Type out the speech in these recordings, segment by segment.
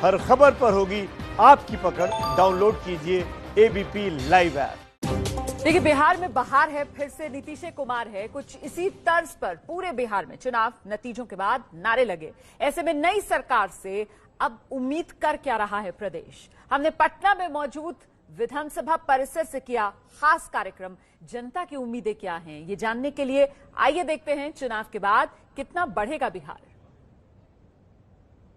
हर खबर पर होगी आपकी पकड़। डाउनलोड कीजिए एबीपी लाइव ऐप। देखिए, बिहार में बहार है, फिर से नीतीश कुमार है। कुछ इसी तर्ज पर पूरे बिहार में चुनाव नतीजों के बाद नारे लगे। ऐसे में नई सरकार से अब उम्मीद कर क्या रहा है प्रदेश? हमने पटना में मौजूद विधानसभा परिसर से किया खास कार्यक्रम। जनता की उम्मीदें क्या हैं, ये जानने के लिए आइए देखते हैं चुनाव के बाद कितना बढ़ेगा बिहार।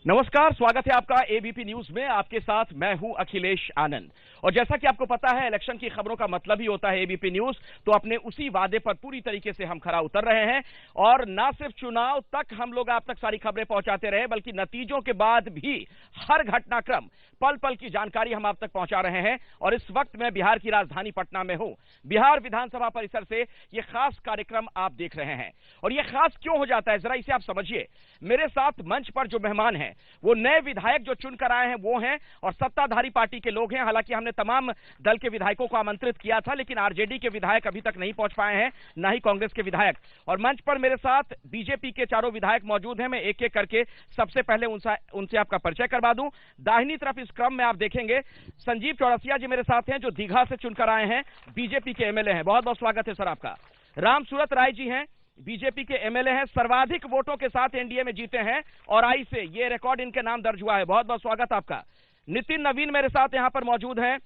नमस्कार, स्वागत है आपका एबीपी न्यूज में। आपके साथ मैं हूं अखिलेश आनंद। और जैसा कि आपको पता है, इलेक्शन की खबरों का मतलब ही होता है एबीपी न्यूज। तो अपने उसी वादे पर पूरी तरीके से हम खरा उतर रहे हैं और ना सिर्फ चुनाव तक हम लोग आप तक सारी खबरें पहुंचाते रहे, बल्कि नतीजों के बाद भी हर घटनाक्रम, पल पल की जानकारी हम आप तक पहुंचा रहे हैं। और इस वक्त मैं बिहार की राजधानी पटना में हूं। बिहार विधानसभा परिसर से यह खास कार्यक्रम आप देख रहे हैं। और यह खास क्यों हो जाता है, जरा इसे आप समझिए। मेरे साथ मंच पर जो मेहमान हैं वो नए विधायक जो चुनकर आए हैं वो हैं, और सत्ताधारी पार्टी के लोग हैं। हालांकि हमने तमाम दल के विधायकों को आमंत्रित किया था, लेकिन आरजेडी के विधायक अभी तक नहीं पहुंच पाए हैं, ना ही कांग्रेस के विधायक। और मंच पर मेरे साथ बीजेपी के चारों विधायक मौजूद हैं। मैं एक एक करके सबसे पहले उनसे आपका परिचय करवा दूं। दाहिनी तरफ इस क्रम में आप देखेंगे संजीव चौरसिया जी मेरे साथ हैं, जो दीघा से चुनकर आए हैं, बीजेपी के एमएलए हैं। बहुत बहुत स्वागत है सर आपका। राम सूरत राय जी हैं, बीजेपी के एमएलए हैं, सर्वाधिक वोटों के साथ एनडीए में जीते हैं और आई से ये रिकॉर्ड इनके नाम दर्ज हुआ है। बहुत बहुत स्वागत आपका। नितिन नवीन मेरे साथ यहां पर मौजूद हैं,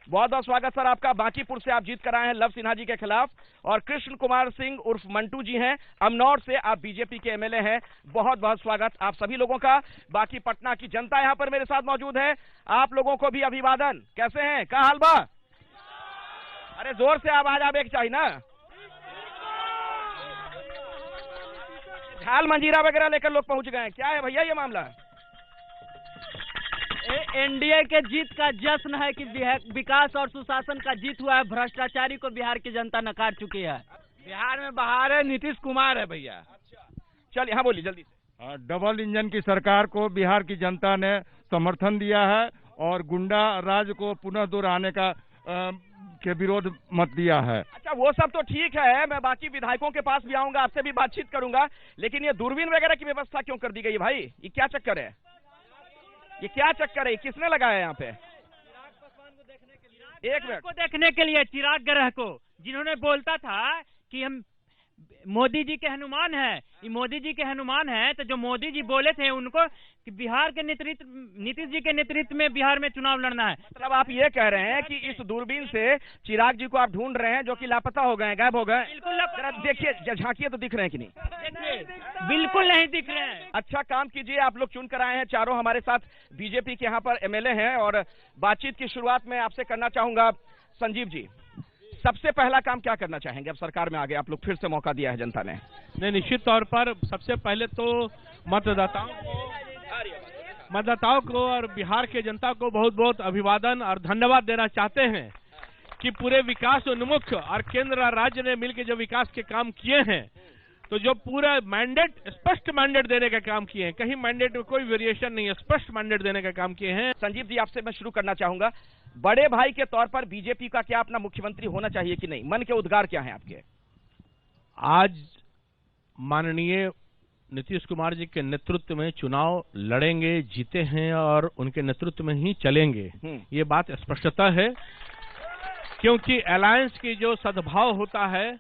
बहुत बहुत स्वागत सर आपका। बांकीपुर से आप जीत कर आए हैं लव सिन्हा जी के खिलाफ। और कृष्ण कुमार सिंह उर्फ मंटू जी हैं, अमनौर से आप बीजेपी के एमएलए हैं। बहुत बहुत स्वागत आप सभी लोगों का। बाकी पटना की जनता यहां पर मेरे साथ मौजूद है, आप लोगों को भी अभिवादन। कैसे हैं, क्या हाल बा? अरे जोर से आवाज आवे चाहिए ना। झाल मंजीरा वगैरह लेकर लोग पहुंच गए हैं, क्या है भैया ये मामला? एनडीए के जीत का जश्न है कि विकास और सुशासन का जीत हुआ है। भ्रष्टाचारी को बिहार की जनता नकार चुकी है। बिहार में बहार है, नीतीश कुमार है भैया। चलिए, हाँ बोलिए जल्दी से। डबल इंजन की सरकार को बिहार की जनता ने समर्थन दिया है और गुंडा राज को पुनः दोहराने का के विरोध मत दिया है। अच्छा, वो सब तो ठीक है, मैं बाकी विधायकों के पास भी आऊंगा, आपसे भी बातचीत करूंगा। लेकिन ये दूरबीन वगैरह की व्यवस्था क्यों कर दी गई भाई? ये क्या चक्कर है? ये क्या चक्कर है? किसने लगाया यहाँ पे? एक मिनट को देखने के लिए चिराग ग्रह को, जिन्होंने बोलता था कि हम मोदी जी के हनुमान हैं, ये मोदी जी के हनुमान हैं, तो जो मोदी जी बोले थे उनको कि बिहार के नेतृत्व, नीतीश जी के नेतृत्व में बिहार में चुनाव लड़ना है। मतलब आप ये कह रहे हैं कि इस दूरबीन से चिराग जी को आप ढूंढ रहे हैं, जो कि लापता हो गए, गायब हो गए। बिल्कुल, देखिए, झांकिए तो दिख रहे हैं कि नहीं? बिल्कुल नहीं दिख रहे हैं। अच्छा काम कीजिए, आप लोग चुन कर आए हैं चारों हमारे साथ बीजेपी के यहाँ पर एमएलए हैं, और बातचीत की शुरुआत में आपसे करना चाहूंगा संजीव जी, सबसे पहला काम क्या करना चाहेंगे? अब सरकार में आ गए आप लोग, फिर से मौका दिया है जनता ने। नहीं, निश्चित तौर पर सबसे पहले तो मतदाताओं को और बिहार के जनता को बहुत बहुत अभिवादन और धन्यवाद देना चाहते हैं कि पूरे विकास उन्मुख और केंद्र और राज्य ने मिलकर जो विकास के काम किए हैं, तो जो पूरा मैंडेट, स्पष्ट मैंडेट देने का काम किए हैं, कहीं मैंडेट में कोई वेरिएशन नहीं है, स्पष्ट मैंडेट देने का काम किए हैं। संजीव जी, आपसे मैं शुरू करना चाहूंगा, बड़े भाई के तौर पर बीजेपी का क्या अपना मुख्यमंत्री होना चाहिए कि नहीं? मन के उद्गार क्या हैं आपके? आज माननीय नीतीश कुमार जी के नेतृत्व में चुनाव लड़ेंगे, जीते हैं और उनके नेतृत्व में ही चलेंगे, ये बात स्पष्टता है। क्योंकि अलायंस की जो सद्भाव होता है,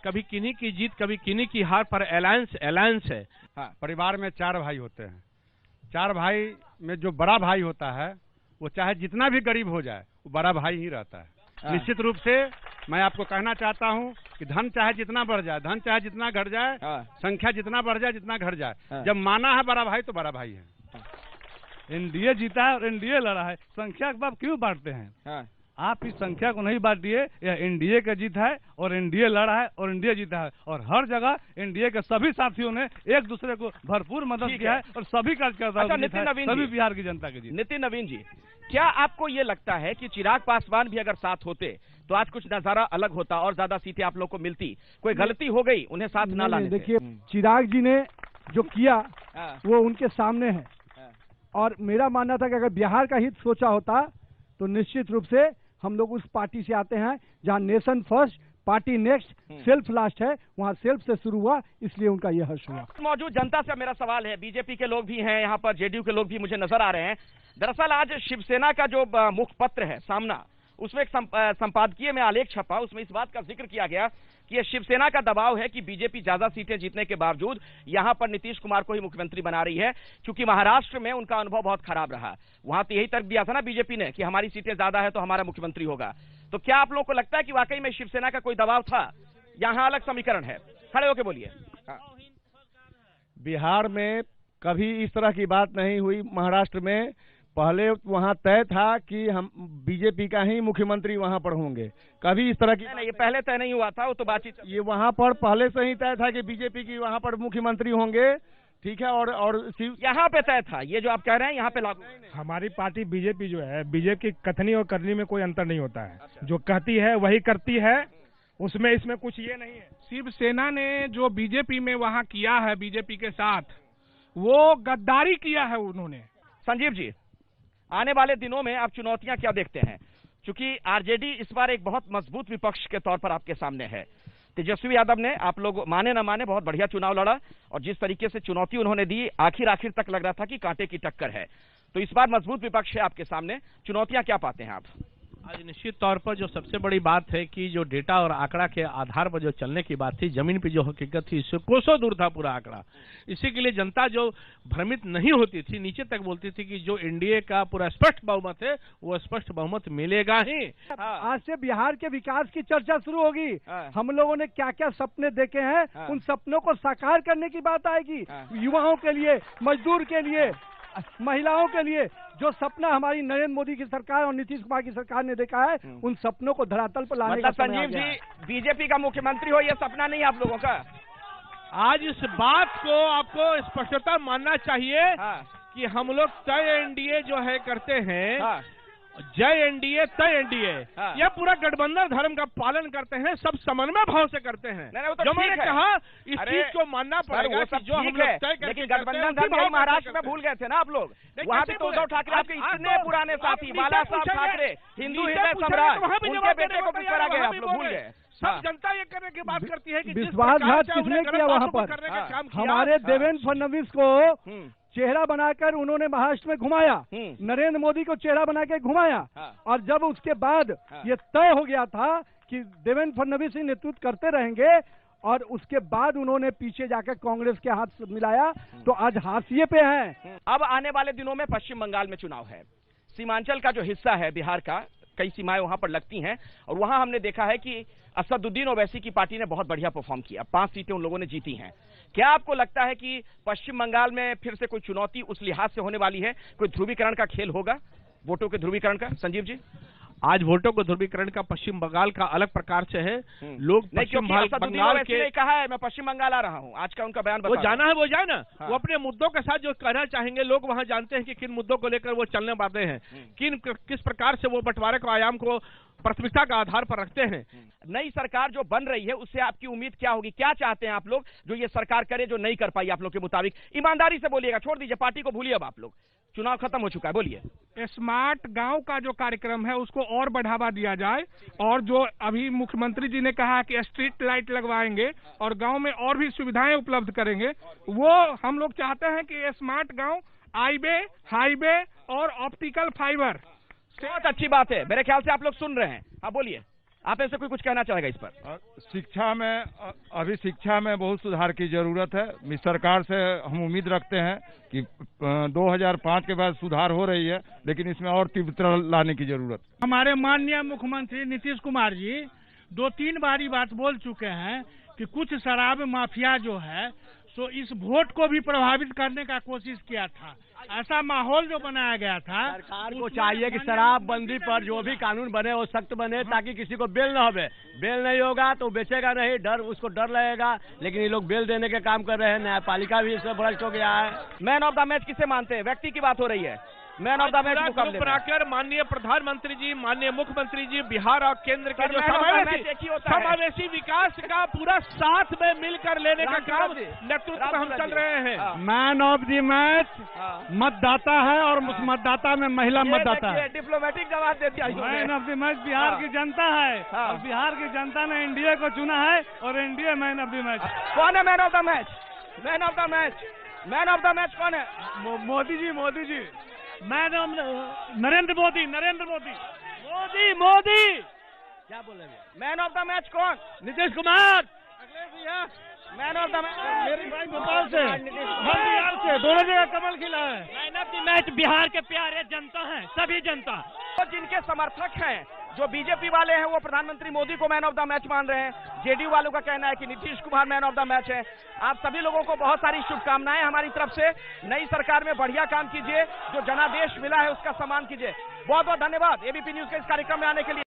कभी किन्हीं की जीत कभी किन्हीं की हार, पर अलायंस है। हाँ, परिवार में 4 भाई होते हैं। 4 भाई में जो बड़ा भाई होता है वो चाहे जितना भी गरीब हो जाए वो बड़ा भाई ही रहता है। निश्चित रूप से मैं आपको कहना चाहता हूं कि धन चाहे जितना बढ़ जाए, धन चाहे जितना घट जाए, संख्या जितना बढ़ जाए, जितना घट जाए, जब माना है बड़ा भाई तो बड़ा भाई है। एनडीए जीता है और एनडीए लड़ा है, संख्या के बाद क्यों बांटते हैं? आप इस संख्या को नहीं बांटिए। यह एनडीए का जीत है और एनडीए लड़ा है और एनडीए जीता है, और हर जगह एनडीए के सभी साथियों ने एक दूसरे को भरपूर मदद किया है और सभी कार्यकर्ताओं की जीत है, सभी बिहार की जनता की जीत। नितिन नवीन जी, क्या आपको ये लगता है कि चिराग पासवान भी अगर साथ होते तो आज कुछ नजारा अलग होता और ज्यादा सीटें आप लोग को मिलती? कोई गलती हो गई उन्हें साथ ना लाने? देखिए, चिराग जी ने जो किया वो उनके सामने है, और मेरा मानना था कि अगर बिहार का हित सोचा होता तो निश्चित रूप से हम लोग उस पार्टी से आते हैं जहां nation first, party next, self last है, वहाँ सेल्फ से शुरू हुआ, इसलिए उनका ये हर्ष हुआ। मौजूद जनता से मेरा सवाल है, बीजेपी के लोग भी हैं यहाँ पर, जेडीयू के लोग भी मुझे नजर आ रहे हैं। दरअसल आज शिवसेना का जो मुखपत्र है सामना, उसमें एक संपादकीय में आलेख छपा, उसमें इस बात का जिक्र किया गया कि ये शिवसेना का दबाव है कि बीजेपी ज्यादा सीटें जीतने के बावजूद यहां पर नीतीश कुमार को ही मुख्यमंत्री बना रही है, क्योंकि महाराष्ट्र में उनका अनुभव बहुत खराब रहा। वहां तो यही तर्क दिया था ना बीजेपी ने कि हमारी सीटें ज्यादा है तो हमारा मुख्यमंत्री होगा। तो क्या आप लोगों को लगता है कि वाकई में शिवसेना का कोई दबाव था? यहां अलग समीकरण है, खड़े होके बोलिए। बिहार में कभी इस तरह की बात नहीं हुई। महाराष्ट्र में पहले वहां तय था कि हम बीजेपी का ही मुख्यमंत्री वहां पर होंगे, कभी इस तरह की नहीं, ये पहले तय नहीं हुआ था, वो तो बातचीत, ये वहां पर पहले से ही तय था कि बीजेपी की वहां पर मुख्यमंत्री होंगे, ठीक है। और यहाँ पे तय था, ये जो आप कह रहे हैं यहाँ पे लागू। हमारी पार्टी बीजेपी जो है, बीजेपी की कथनी और करनी में कोई अंतर नहीं होता है। जो कहती है वही करती है, उसमें इसमें कुछ ये नहीं है। शिवसेना ने जो बीजेपी में वहाँ किया है, बीजेपी के साथ, वो गद्दारी किया है उन्होंने। संजीव जी, आने वाले दिनों में आप चुनौतियां क्या देखते हैं? क्योंकि आरजेडी इस बार एक बहुत मजबूत विपक्ष के तौर पर आपके सामने है। तेजस्वी यादव ने, आप लोग माने न माने, बहुत बढ़िया चुनाव लड़ा, और जिस तरीके से चुनौती उन्होंने दी, आखिर तक लग रहा था कि कांटे की टक्कर है। तो इस बार मजबूत विपक्ष है आपके सामने, चुनौतियां क्या पाते हैं आप? आज निश्चित तौर पर जो सबसे बड़ी बात है कि जो डेटा और आंकड़ा के आधार पर जो चलने की बात थी, जमीन पे जो हकीकत थी, इससे कोसों दूर था पूरा आंकड़ा। इसी के लिए जनता जो भ्रमित नहीं होती थी, नीचे तक बोलती थी कि जो एनडीए का पूरा स्पष्ट बहुमत है, वो स्पष्ट बहुमत मिलेगा ही। आज से बिहार के विकास की चर्चा शुरू होगी। हम लोगों ने क्या क्या सपने देखे हैं, उन सपनों को साकार करने की बात आएगी। युवाओं के लिए, मजदूर के लिए, महिलाओं के लिए जो सपना हमारी नरेंद्र मोदी की सरकार और नीतीश कुमार की सरकार ने देखा है, उन सपनों को धरातल पर लाने का समय आ गया है। संजीव जी, बीजेपी का मुख्यमंत्री हो, ये सपना नहीं आप लोगों का? आज इस बात को आपको स्पष्टता मानना चाहिए कि हम लोग तय एनडीए जो है करते हैं, जय एनडीए तय एनडीए, यह पूरा गठबंधन धर्म का पालन करते हैं, सब समन्वय भाव से करते हैं। तो जो मैंने कहा, इस चीज को मानना पड़ेगा कि जो हम लोग तय करके, लेकिन गठबंधन धर्म महाराष्ट्र में भूल गए थे ना आप लोग। वहाँ भी तो उद्धव ठाकरे आपके इतने पुराने साथी, बाला साहब ठाकरे, हिंदू हृदय सम्राट, उनके बेटे को किस तरह गए आप लोग, भूल गए। सब जनता ये करने की बात करती है कि विश्वासघात किसने किया वहाँ पर? हमारे देवेंद्र फडणवीस को चेहरा बनाकर उन्होंने महाराष्ट्र में घुमाया, नरेंद्र मोदी को चेहरा बना के घुमाया, और जब उसके बाद ये तय हो गया था कि देवेंद्र फडणवीस ही नेतृत्व करते रहेंगे, और उसके बाद उन्होंने पीछे जाकर कांग्रेस के हाथ मिलाया, तो आज हाशिए पे हैं। अब आने वाले दिनों में पश्चिम बंगाल में चुनाव है। सीमांचल का जो हिस्सा है बिहार का, कई सीमाएं वहां पर लगती हैं, और वहां हमने देखा है कि असदुद्दीन ओवैसी की पार्टी ने बहुत बढ़िया परफॉर्म किया, 5 सीटें उन लोगों ने जीती हैं। क्या आपको लगता है कि पश्चिम बंगाल में फिर से कोई चुनौती उस लिहाज से होने वाली है, कोई ध्रुवीकरण का खेल होगा, वोटों के ध्रुवीकरण का? संजीव जी, आज वोटों को ध्रुवीकरण का पश्चिम बंगाल का अलग प्रकार से है। लोग पश्चिम बंगाल के कहा है मैं पश्चिम बंगाल आ रहा हूँ, आज का उनका बयान वो जाना है, वो जाए ना। वो अपने मुद्दों के साथ जो कहना चाहेंगे, लोग वहाँ जानते हैं कि किन मुद्दों को लेकर वो चलने पाते हैं, किस प्रकार से वो बंटवारे को, आयाम को प्राथमिकता का आधार पर रखते हैं। नई सरकार जो बन रही है, उससे आपकी उम्मीद क्या होगी? क्या चाहते हैं आप लोग जो ये सरकार करे, जो नहीं कर पाई आप लोग के मुताबिक? ईमानदारी से बोलिएगा, छोड़ दीजिए पार्टी को, भूलिए अब आप लोग, चुनाव खत्म हो चुका है, बोलिए। स्मार्ट गांव का जो कार्यक्रम है उसको और बढ़ावा दिया जाए, और जो अभी मुख्यमंत्री जी ने कहा कि स्ट्रीट लाइट लगवाएंगे और गांव में और भी सुविधाएं उपलब्ध करेंगे, वो हम लोग चाहते हैं कि स्मार्ट गांव, हाईवे और ऑप्टिकल फाइबर। बहुत अच्छी बात है, मेरे ख्याल से आप लोग सुन रहे हैं। हाँ बोलिए, आप ऐसे कोई कुछ कहना चाहेगा इस पर? शिक्षा में, अभी शिक्षा में बहुत सुधार की जरूरत है। सरकार से हम उम्मीद रखते हैं कि 2005 के बाद सुधार हो रही है, लेकिन इसमें और तीव्रता लाने की जरूरत। हमारे माननीय मुख्यमंत्री नीतीश कुमार जी 2-3 बारी बात बोल चुके हैं कि कुछ शराब माफिया जो है, सो इस वोट को भी प्रभावित करने का कोशिश किया था। ऐसा माहौल जो बनाया गया था, सरकार को चाहिए कि शराबबंदी पर जो भी कानून बने वो सख्त बने, ताकि किसी को बेल न हो। बेल नहीं होगा तो बेचेगा नहीं, डर, उसको डर लगेगा। लेकिन ये लोग बेल देने के काम कर रहे हैं, न्यायपालिका भी इसमें भ्रष्ट हो गया है। मैन ऑफ द मैच किसे मानते हैं? व्यक्ति की बात हो रही है, man of the match group मुकाबले में। बनाकर माननीय प्रधानमंत्री जी, माननीय मुख्यमंत्री जी, बिहार और केंद्र के जो मैन ऑफ द मैच एक ही होता है। समावेशी विकास का पूरा साथ में मिलकर लेने का काम नेतृत्व में हम चल रहे हैं। मैन ऑफ द मैच मतदाता है और उस मतदाता में महिला मतदाता है। डिप्लोमेटिक जवाब दे दिया। Man of the match Bihar की जनता है और बिहार की जनता ने एनडीए को चुना है और NDA man of the match. कौन है man of the match? Man of the match, man of the match कौन है? मोदी जी, मोदी जी। Man of Narendra Modi, Narendra Modi, Modi, Modi. क्या बोले मैन ऑफ द मैच कौन? Nitish Kumar. Man of the match मेरे भाई भोपाल से, हम बिहार से, दोनों जगह कमल खिला है। Man of the match Bihar के प्यारे जनता हैं, सभी जनता। तो जिनके समर्थक हैं, जो बीजेपी वाले हैं, वो प्रधानमंत्री मोदी को मैन ऑफ द मैच मान रहे हैं। जेडीयू वालों का कहना है कि Nitish Kumar man of the match है। आप सभी लोगों को बहुत सारी शुभकामनाएं हमारी तरफ से। नई सरकार में बढ़िया काम कीजिए, जो जनादेश मिला है उसका सम्मान कीजिए। बहुत बहुत धन्यवाद एबीपी न्यूज के इस कार्यक्रम में आने के लिए।